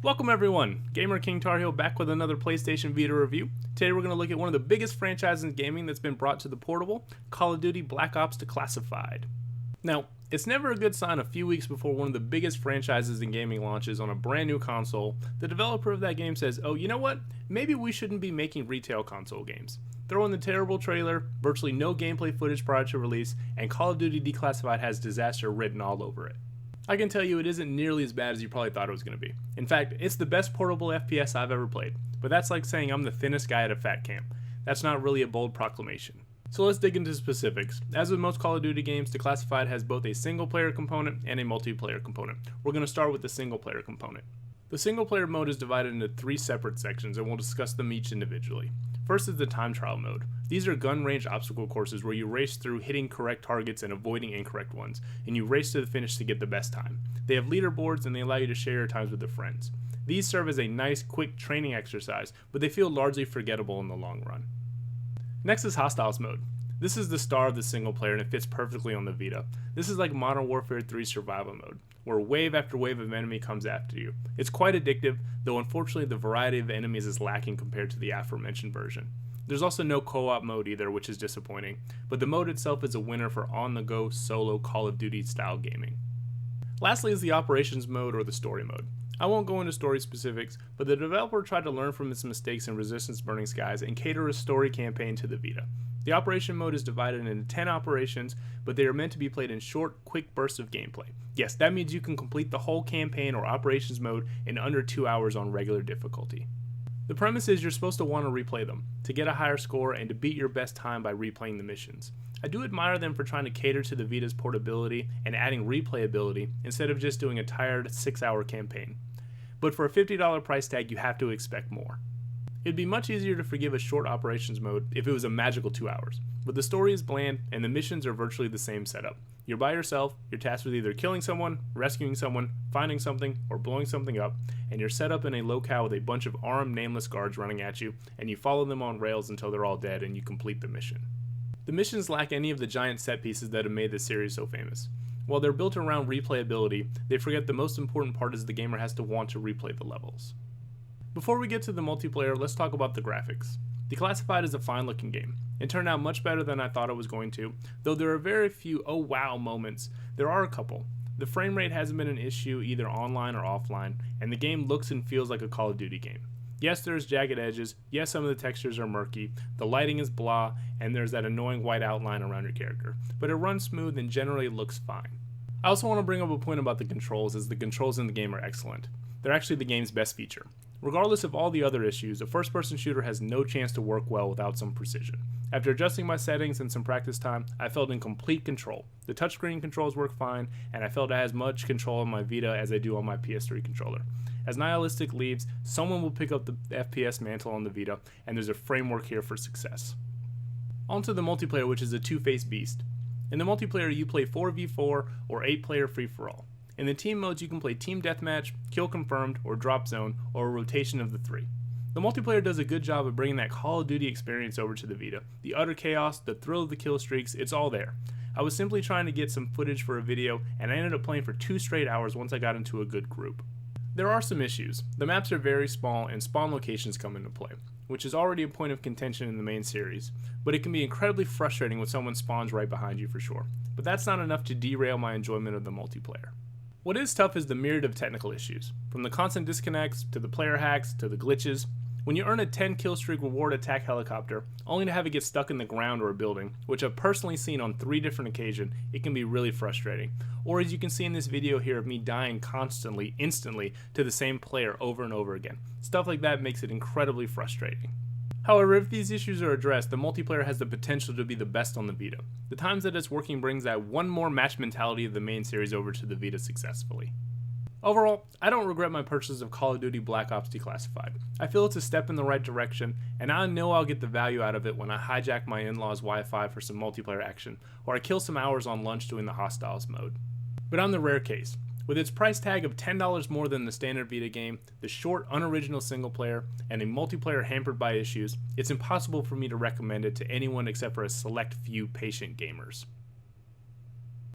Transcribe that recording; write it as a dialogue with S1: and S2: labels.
S1: Welcome everyone, Gamer King Tar Heel back with another PlayStation Vita review. Today we're going to look at one of the biggest franchises in gaming that's been brought to the portable, Call of Duty Black Ops Declassified. Now, it's never a good sign a few weeks before one of the biggest franchises in gaming launches on a brand new console, the developer of that game says, oh, you know what, maybe we shouldn't be making retail console games. Throw in the terrible trailer, virtually no gameplay footage prior to release, and Call of Duty Declassified has disaster written all over it. I can tell you it isn't nearly as bad as you probably thought it was going to be. In fact, it's the best portable FPS I've ever played, but that's like saying I'm the thinnest guy at a fat camp. That's not really a bold proclamation. So let's dig into specifics. As with most Call of Duty games, Declassified has both a single player component and a multiplayer component. We're going to start with the single player component. The single player mode is divided into 3 separate sections and we'll discuss them each individually. First is the time trial mode. These are gun range obstacle courses where you race through hitting correct targets and avoiding incorrect ones, and you race to the finish to get the best time. They have leaderboards and they allow you to share your times with your friends. These serve as a nice, quick training exercise, but they feel largely forgettable in the long run. Next is Hostiles mode. This is the star of the single player and it fits perfectly on the Vita. This is like Modern Warfare 3 survival mode, where wave after wave of enemy comes after you. It's quite addictive, though unfortunately the variety of enemies is lacking compared to the aforementioned version. There's also no co-op mode either, which is disappointing, but the mode itself is a winner for on-the-go solo Call of Duty style gaming. Lastly is the operations mode or the story mode. I won't go into story specifics, but the developer tried to learn from its mistakes in Resistance Burning Skies and cater a story campaign to the Vita. The operation mode is divided into 10 operations, but they are meant to be played in short, quick bursts of gameplay. Yes, that means you can complete the whole campaign or operations mode in under 2 hours on regular difficulty. The premise is you're supposed to want to replay them, to get a higher score and to beat your best time by replaying the missions. I do admire them for trying to cater to the Vita's portability and adding replayability instead of just doing a tired 6-hour campaign. But for a $50 price tag, you have to expect more. It'd be much easier to forgive a short operations mode if it was a magical 2 hours, but the story is bland and the missions are virtually the same setup. You're by yourself, you're tasked with either killing someone, rescuing someone, finding something, or blowing something up, and you're set up in a locale with a bunch of armed, nameless guards running at you, and you follow them on rails until they're all dead and you complete the mission. The missions lack any of the giant set pieces that have made this series so famous. While they're built around replayability, they forget the most important part is the gamer has to want to replay the levels. Before we get to the multiplayer, let's talk about the graphics. Declassified is a fine looking game. It turned out much better than I thought it was going to, though there are very few oh wow moments. There are a couple. The frame rate hasn't been an issue either online or offline, and the game looks and feels like a Call of Duty game. Yes, there's jagged edges, yes some of the textures are murky, the lighting is blah, and there's that annoying white outline around your character, but it runs smooth and generally looks fine. I also want to bring up a point about the controls, as the controls in the game are excellent. They're actually the game's best feature. Regardless of all the other issues, a first-person shooter has no chance to work well without some precision. After adjusting my settings and some practice time, I felt in complete control. The touchscreen controls work fine, and I felt I had as much control on my Vita as I do on my PS3 controller. As Nihilistic leaves, someone will pick up the FPS mantle on the Vita, and there's a framework here for success. On to the multiplayer, which is a two-faced beast. In the multiplayer, you play 4v4 or 8-player free-for-all. In the team modes, you can play Team Deathmatch, Kill Confirmed, or Drop Zone, or a rotation of the 3. The multiplayer does a good job of bringing that Call of Duty experience over to the Vita. The utter chaos, the thrill of the kill streaks, it's all there. I was simply trying to get some footage for a video, and I ended up playing for 2 straight hours once I got into a good group. There are some issues. The maps are very small, and spawn locations come into play, which is already a point of contention in the main series, but it can be incredibly frustrating when someone spawns right behind you for sure. But that's not enough to derail my enjoyment of the multiplayer. What is tough is the myriad of technical issues, from the constant disconnects, to the player hacks, to the glitches. When you earn a 10 kill streak reward attack helicopter, only to have it get stuck in the ground or a building, which I've personally seen on 3 different occasions, it can be really frustrating. Or as you can see in this video here of me dying constantly, instantly, to the same player over and over again. Stuff like that makes it incredibly frustrating. However, if these issues are addressed, the multiplayer has the potential to be the best on the Vita. The times that it's working brings that one more match mentality of the main series over to the Vita successfully. Overall, I don't regret my purchase of Call of Duty Black Ops Declassified. I feel it's a step in the right direction, and I know I'll get the value out of it when I hijack my in-laws' Wi-Fi for some multiplayer action, or I kill some hours on lunch doing the Hostiles mode. But I'm the rare case. With its price tag of $10 more than the standard Vita game, the short, unoriginal single player, and a multiplayer hampered by issues, it's impossible for me to recommend it to anyone except for a select few patient gamers.